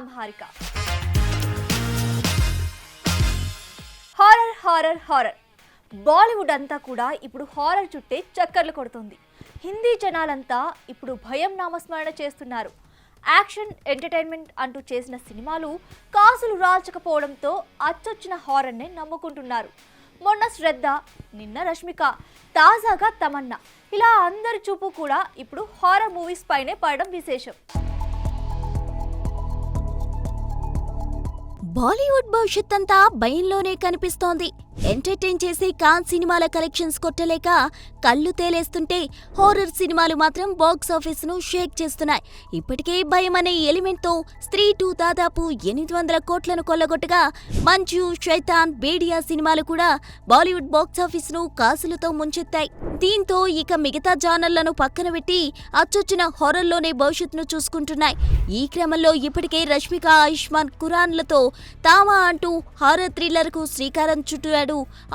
I'm Harika. Horror horror horror Bollywood అంతా కూడా ఇప్పుడు హారర్ చుట్టే చక్కర్లు కొడుతుంది. హిందీ జనాలంతా ఇప్పుడు భయం నామస్మరణ చేస్తున్నారు. యాక్షన్ ఎంటర్టైన్మెంట్ అంటూ చేసిన సినిమాలు కాసులు రాల్చకపోవడంతో అచ్చొచ్చిన హారర్నే నమ్ముకుంటున్నారు. మొన్న శ్రద్ధ, నిన్న రష్మిక, తాజాగా తమన్నా, ఇలా అందరి చూపు కూడా ఇప్పుడు హారర్ మూవీస్ పైనే పడడం విశేషం. బాలీవుడ్ భవిష్యత్ అంతా భయంలోనే కనిపిస్తోంది. ఎంటర్టైన్ చేసే కాన్ సినిమాల కలెక్షన్స్ కొట్టలేక కళ్ళు తేలేస్తుంటే హారర్ సినిమాలు మాత్రం బాక్స్ ఆఫీస్ ను షేక్ చేస్తున్నాయి. ఇప్పటికే భయం అనే ఎలిమెంట్ తో స్త్రీ 2 దాదాపు 800 కోట్లను కొల్లగొట్టగా మంచు, శైతాన్, బేడియా సినిమాలు కూడా బాలీవుడ్ బాక్స్ ఆఫీస్ ను కాసులతో ముంచెత్తాయి. దీంతో ఇక మిగతా జానర్లను పక్కన పెట్టి అచ్చొచ్చిన హారర్లోనే భవిష్యత్తును చూసుకుంటున్నాయి. ఈ క్రమంలో ఇప్పటికే రష్మిక, ఆయుష్మాన్ ఖురానాలతో తామా అంటూ హారర్ థ్రిల్లర్ కు శ్రీకారం చుట్టాడు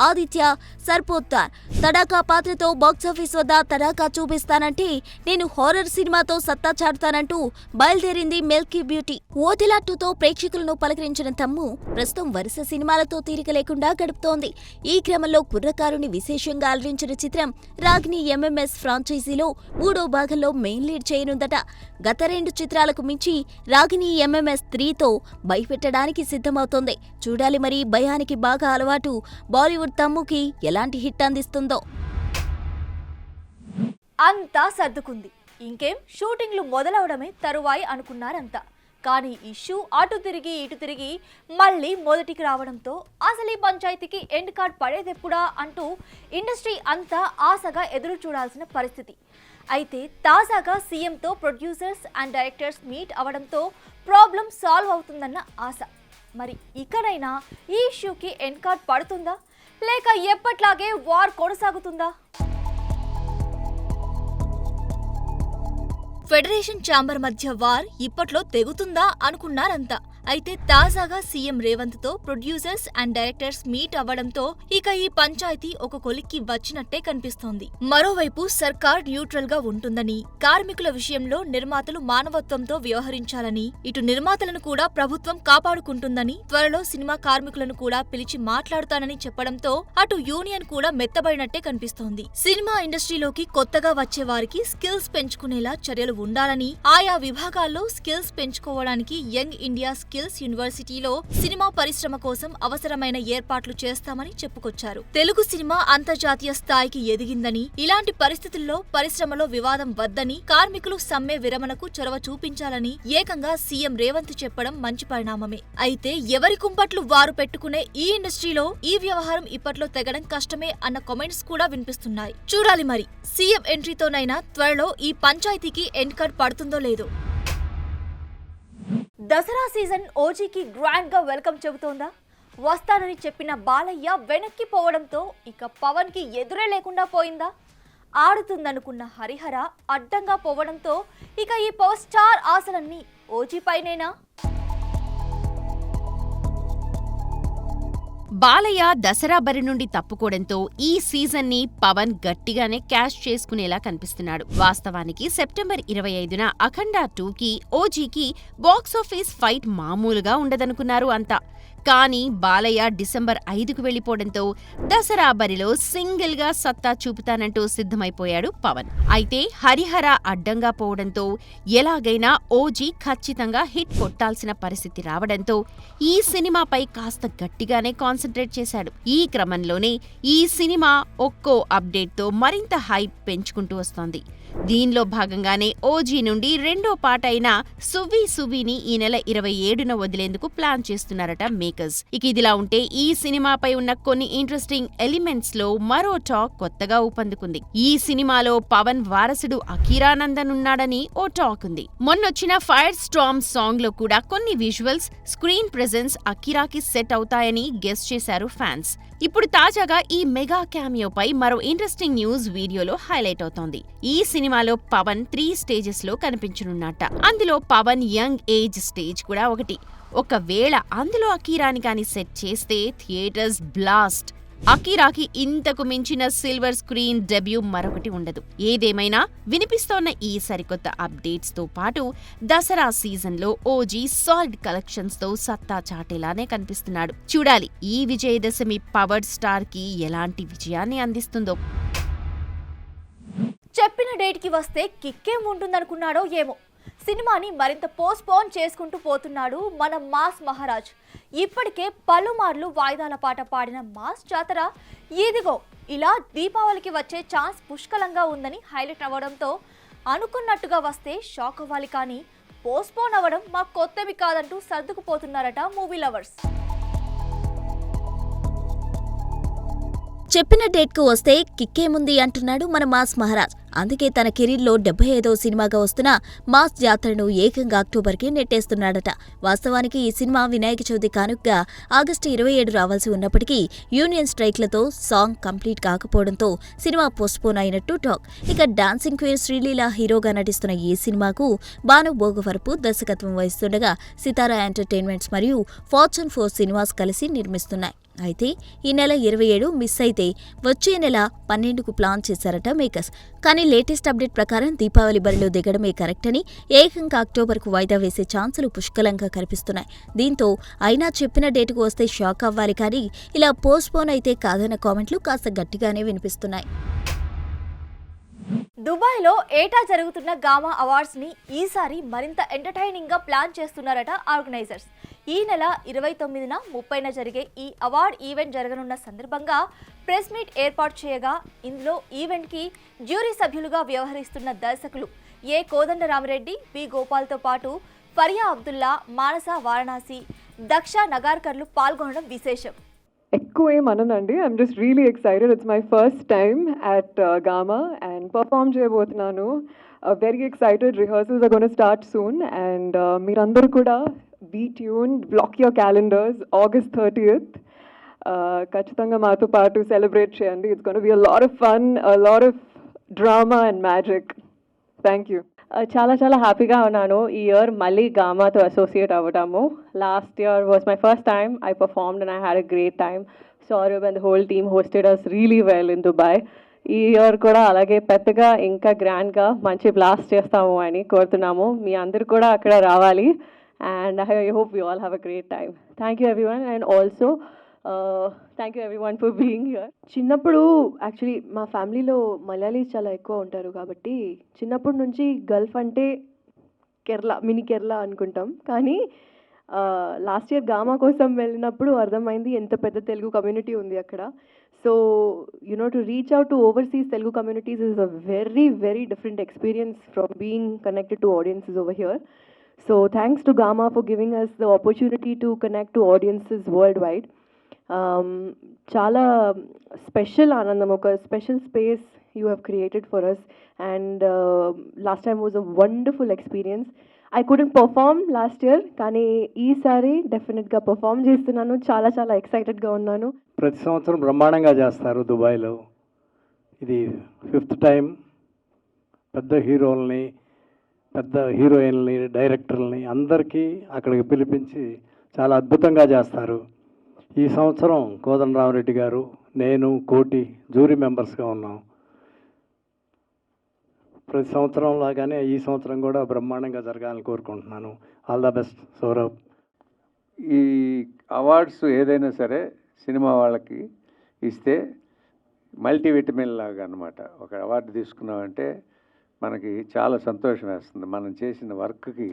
ఆదిత్య సర్పోత్తార్. తడాకా పాత్రతో బాక్సాఫీస్ వద్ద తడాకా చూపిస్తానంటే నేను హారర్ సినిమాతో సత్తా చాటుతానంటూ బయలుదేరింది మిల్కీ బ్యూటీ. ఓదిలా 2తో ప్రేక్షకులను పలకరించిన తమ్ము ప్రస్తుతం వరుస సినిమాలతో తీరిక లేకుండా గడుపుతోంది. ఈ క్రమంలో కుర్రకారుని విశేషంగా అలరించిన చిత్రం రాగిని ఎంఎంఎస్ ఫ్రాంచైజీలో 3వ భాగంలో మెయిన్ లీడ్ చేయనుందట. గత 2 చిత్రాలకు మించి రాగిని ఎంఎంఎస్ 3తో భయపెట్టడానికి సిద్ధమవుతోంది. చూడాలి మరి భయానికి బాగా అలవాటు బాలీవుడ్ తమ్ముకి ఎలాంటి హిట్ అందిస్తుందో. అంతా సర్దుకుంది, ఇంకేం షూటింగ్లు మొదలవడమే తరువాయి అనుకున్నారంతా. కానీ ఇష్యూ అటు తిరిగి ఇటు తిరిగి మళ్ళీ మొదటికి రావడంతో అసలు ఈ పంచాయతీకి ఎండ్ కార్డ్ పడేదెప్పుడా అంటూ ఇండస్ట్రీ అంతా ఆశగా ఎదురు చూడాల్సిన పరిస్థితి. అయితే తాజాగా సీఎంతో ప్రొడ్యూసర్స్ అండ్ డైరెక్టర్స్ మీట్ అవడంతో ప్రాబ్లం సాల్వ్ అవుతుందన్న ఆశ. మరి ఇకనైనా ఈ ఇష్యూకి ఎండ్ కార్డ్ పడుతుందా, లేక ఎప్పట్లాగే వార్ కొనసాగుతుందా? ఫెడరేషన్ ఛాంబర్ మధ్య వార్ ఇప్పట్లో తెగుతుందా అనుకున్నారంతా. అయితే తాజాగా సీఎం రేవంత్ తో ప్రొడ్యూసర్స్ అండ్ డైరెక్టర్స్ మీట్ అవ్వడంతో ఇక ఈ పంచాయతీ ఒక కొలిక్కి వచ్చినట్టే కనిపిస్తోంది. మరోవైపు సర్కార్ న్యూట్రల్ గా ఉంటుందని, కార్మికుల విషయంలో నిర్మాతలు మానవత్వంతో వ్యవహరించాలని, ఇటు నిర్మాతలను కూడా ప్రభుత్వం కాపాడుకుంటుందని, త్వరలో సినిమా కార్మికులను కూడా పిలిచి మాట్లాడుతానని చెప్పడంతో అటు యూనియన్ కూడా మెత్తబడినట్టే కనిపిస్తోంది. సినిమా ఇండస్ట్రీలోకి కొత్తగా వచ్చే వారికి స్కిల్స్ పెంచుకునేలా చర్యలు ఉండాలని, ఆయా విభాగాల్లో స్కిల్స్ పెంచుకోవడానికి యంగ్ ఇండియా స్కిల్స్ యూనివర్సిటీలో సినిమా పరిశ్రమ కోసం అవసరమైన ఏర్పాట్లు చేస్తామని చెప్పుకొచ్చారు. తెలుగు సినిమా అంతర్జాతీయ స్థాయికి ఎదిగిందని, ఇలాంటి పరిస్థితుల్లో పరిశ్రమలో వివాదం వద్దని, కార్మికులు సమ్మె విరమణకు చొరవ చూపించాలని ఏకంగా సీఎం రేవంత్ చెప్పడం మంచి పరిణామమే. అయితే ఎవరి కుంపట్లు వారు పెట్టుకునే ఈ ఇండస్ట్రీలో ఈ వ్యవహారం ఇప్పట్లో తెగడం కష్టమే అన్న కామెంట్స్ కూడా వినిపిస్తున్నాయి. చూడాలి మరి సీఎం ఎంట్రీతోనైనా త్వరలో ఈ పంచాయతీకి ఎండ్ కార్డ్ పడుతుందో లేదో. దసరా సీజన్ ఓజీకి గ్రాండ్ గా వెల్కమ్ చెబుతోందా? వస్తానని చెప్పిన బాలయ్య వెనక్కి పోవడంతో ఇక పవన్ కి ఎదురే లేకుండా పోయిందా? ఆడుతుందనుకున్న హరిహర అడ్డంగా పోవడంతో ఇక ఈ పవర్ స్టార్ ఆశలన్నీ ఓజీ పైనేనా? బాలయ్య దసరా బరి నుండి తప్పుకోవడంతో ఈ సీజన్ ని పవన్ గట్టిగానే క్యాష్ చేసుకునేలా కనిపిస్తున్నాడు. వాస్తవానికి సెప్టెంబర్ 25న అఖండ 2కి ఓజీకి బాక్సాఫీస్ ఫైట్ మామూలుగా ఉండదనుకున్నారు అంతా. కానీ బాలయ్య డిసెంబర్ 5కు వెళ్లిపోవడంతో దసరా బరిలో సింగిల్ గా సత్తా చూపుతానంటూ సిద్ధమైపోయాడు పవన్. అయితే హరిహర అడ్డంగా పోవడంతో ఎలాగైనా ఓజీ ఖచ్చితంగా హిట్ కొట్టాల్సిన పరిస్థితి రావడంతో ఈ సినిమాపై కాస్త గట్టిగానే కాన్సంట్రేట్ చేశాడు. ఈ క్రమంలోనే ఈ సినిమా ఒక్కో అప్డేట్తో మరింత హైప్ పెంచుకుంటూ వస్తోంది. దీనిలో భాగంగానే ఓజీ నుండి 2వ పార్ట్ అయిన సువ్వి సువ్విని ఈ నెల 27న వదిలేందుకు ప్లాన్ చేస్తున్నారట మేకర్స్. ఇక ఇదిలా ఉంటే ఈ సినిమాపై ఉన్న కొన్ని ఇంట్రెస్టింగ్ ఎలిమెంట్స్ లో మరో టాక్ కొత్తగా ఊపందుకుంది. ఈ సినిమాలో పవన్ వారసుడు అఖీరానందన్ ఉన్నాడని ఓ టాక్ ఉంది. మొన్నొచ్చిన ఫైర్ స్టార్మ్ సాంగ్ లో కూడా కొన్ని విజువల్స్, స్క్రీన్ ప్రెజెన్స్ అఖీరాకి సెట్ అవుతాయని గెస్ చేశారు ఫ్యాన్స్. ఇప్పుడు తాజాగా ఈ మెగా క్యామియోపై మరో ఇంట్రెస్టింగ్ న్యూస్ వీడియోలో హైలైట్ అవుతోంది. ఈ సినిమాలో పవన్ 3 స్టేజెస్ లో కనిపించనున్నట్ట. అందులో పవన్ యంగ్ ఏజ్ స్టేజ్ కూడా ఒకటి. ఒకవేళ అందులో అఖీరాని కాని సెట్ చేస్తే థియేటర్స్ బ్లాస్ట్. అకీరాకి ఇంతకు మించిన సిల్వర్ స్క్రీన్ డెబ్యూ మరొకటి ఉండదు. ఏదేమైనా వినిపిస్తోన్న ఈ సరికొత్త అప్డేట్స్ తో పాటు దసరా సీజన్ లో ఓజీ సాలిడ్ కలెక్షన్స్ తో సత్తా చాటేలానే కనిపిస్తున్నాడు. చూడాలి ఈ విజయదశమి పవర్ స్టార్ కి ఎలాంటి విజయాన్ని అందిస్తుందో. చెప్పిన డేట్ కి వస్తే కిక్కేం ఉంటుందనుకున్నాడో ఏమో, సినిమాని మరింత పోస్ట్పోన్ చేసుకుంటూ పోతున్నాడు మన మాస్ మహారాజ్. ఇప్పటికే పలుమార్లు వాయిదాల పాట పాడిన మాస్ జాతర ఇదిగో ఇలా దీపావళికి వచ్చే ఛాన్స్ పుష్కలంగా ఉందని హైలైట్ అవ్వడంతో అనుకున్నట్టుగా వస్తే షాక్ అవ్వాలి, కానీ పోస్ట్పోన్ అవ్వడం మాకు కొత్తవి కాదంటూ సర్దుకుపోతున్నారట మూవీ లవర్స్. చెప్పిన డేట్కు వస్తే కిక్కేముంది అంటున్నాడు మన మాస్ మహారాజ్. అందుకే తన కెరీర్లో 75వ సినిమాగా వస్తున్న మాస్ జాతరను ఏకంగా అక్టోబర్కి నెట్టేస్తున్నాడట. వాస్తవానికి ఈ సినిమా వినాయక చవితి కానుకగా ఆగస్టు 27 రావాల్సి ఉన్నప్పటికీ యూనియన్ స్ట్రైక్లతో సాంగ్ కంప్లీట్ కాకపోవడంతో సినిమా పోస్ట్పోన్ అయినట్టు టాక్. ఇక డాన్సింగ్ క్వీన్ శ్రీలీల హీరోగా నటిస్తున్న ఈ సినిమాకు భాను భోగవరపు దర్శకత్వం వహిస్తుండగా సితారా ఎంటర్టైన్మెంట్స్ మరియు ఫార్చ్యూన్ 4 సినిమాస్ కలిసి నిర్మిస్తున్నాయి. అయితే ఈ నెల 27 మిస్ అయితే వచ్చే నెల 12కు ప్లాన్ చేశారట మేకర్స్. కానీ లేటెస్ట్ అప్డేట్ ప్రకారం దీపావళి బరిలో దిగడమే కరెక్ట్ అని ఏకంగా అక్టోబర్కు వాయిదా వేసే ఛాన్సులు పుష్కలంగా కనిపిస్తున్నాయి. దీంతో అయినా చెప్పిన డేటుకు వస్తే షాక్ అవ్వాలి, కానీ ఇలా పోస్ట్పోన్ అయితే కాదన్న కామెంట్లు కాస్త గట్టిగానే వినిపిస్తున్నాయి. దుబాయ్లో ఏటా జరుగుతున్న గామా అవార్డ్స్ ని ఈసారి మరింత ఎంటర్టైనింగ్ గా ప్లాన్ చేస్తున్నారట ఆర్గనైజర్స్. ఈ నెల 29న 30న జరిగే ఈ అవార్డ్ ఈవెంట్ జరగనున్న సందర్భంగా ప్రెస్ మీట్ ఏర్పాటు చేయగా ఇందులో ఈవెంట్ కి జ్యూరీ సభ్యులుగా వ్యవహరిస్తున్న దర్శకులు ఏ కోదండరామరెడ్డి, బి గోపాల్తో పాటు ఫరియా అబ్దుల్లా, మానస వారణాసి, దక్ష నగార్కర్లు పాల్గొనడం విశేషం. ఎక్కువ ఏమనండి, I'm just really excited. It's my first time at GAMA and perform చేయబోతున్నాను. Very excited. Rehearsals are gonna start soon and మీరందరూ కూడా be tuned, block your calendars. August 30th ఖచ్చితంగా మాతో పాటు సెలబ్రేట్ చేయండి. It's gonna be a lot of fun, a lot of drama and magic. Thank you. చాలా చాలా హ్యాపీగా ఉన్నాను ఈ ఇయర్ మళ్ళీ గామాతో అసోసియేట్ అవ్వడము. Last year was my first time I performed and I had a great time. Saurabh and the whole team hosted us really well in Dubai. ఈ year కూడా అలాగే పెద్దగా ఇంకా గ్రాండ్గా మంచి బ్లాస్ట్ చేస్తాము అని కోరుతున్నాము. మీ అందరు కూడా అక్కడ రావాలి and I hope you all have a great time. Thank you everyone and also thank you everyone for being here. చిన్నప్పుడు యాక్చువల్లీ మా ఫ్యామిలీలో మలయాళీస్ చాలా ఎక్కువ ఉంటారు కాబట్టి చిన్నప్పటి నుంచి గల్ఫ్ అంటే కేరళ, మినీ కేరళ అనుకుంటాం. కానీ లాస్ట్ ఇయర్ గామా కోసం వెళ్ళినప్పుడు అర్థమైంది ఎంత పెద్ద తెలుగు కమ్యూనిటీ ఉంది అక్కడ. So to reach out to overseas Telugu communities is a very very different experience from being connected to audiences over here. So thanks to Gamma for giving us the opportunity to connect to audiences worldwide. Chala special Anandam, oka special space you have created for us, and last time was a wonderful experience. I couldn't perform last year, కానీ ఈసారి డెఫినెట్గా perform చేస్తున్నాను. చాలా చాలా ఎక్సైటెడ్గా ఉన్నాను. ప్రతి సంవత్సరం బ్రహ్మాండంగా చేస్తారు దుబాయ్లో. ఇది 5th టైం. పెద్ద హీరోల్ని, పెద్ద హీరోయిన్ని, డైరెక్టర్లని అందరికీ అక్కడికి పిలిపించి చాలా అద్భుతంగా చేస్తారు. ఈ సంవత్సరం కోదండరామరెడ్డి గారు, నేను, కోటి జ్యూరీ మెంబర్స్గా ఉన్నాం. ప్రతి సంవత్సరం లాగానే ఈ సంవత్సరం కూడా బ్రహ్మాండంగా జరగాలని కోరుకుంటున్నాను. All the best Saurabh. ఈ అవార్డ్స్ ఏదైనా సరే సినిమా వాళ్ళకి ఇస్తే మల్టీవిటమిన్ లాగా అన్నమాట. ఒక అవార్డు తీసుకున్నామంటే మనకి చాలా సంతోషం వేస్తుంది. మనం చేసిన వర్క్కి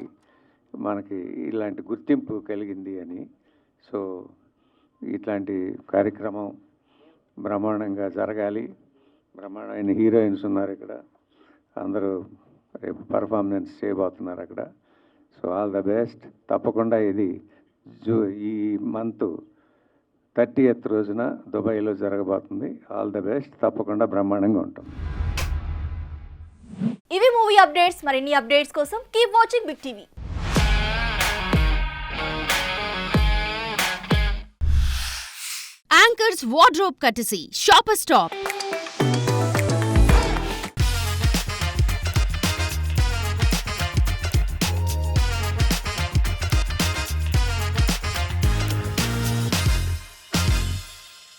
మనకి ఇలాంటి గుర్తింపు కలిగింది అని. సో ఇట్లాంటి కార్యక్రమం బ్రహ్మాండంగా జరగాలి. బ్రహ్మాండమైన హీరోయిన్స్ ఉన్నారు ఇక్కడ, అందరూ రేపు పర్ఫార్మెన్స్ చేయబోతున్నారు అక్కడ. So all the best. తప్పకుండా ఇది ఈ మంత్ 30th రోజున దుబాయ్లో జరగబోతుంది. All the best. తప్పకుండా బ్రహ్మాండంగా ఉంటుంది. ఇవి మూవీ అప్డేట్స్. మరిన్ని అప్డేట్స్ కోసం keep watching big TV. Anchors wardrobe courtesy Shoppers stop.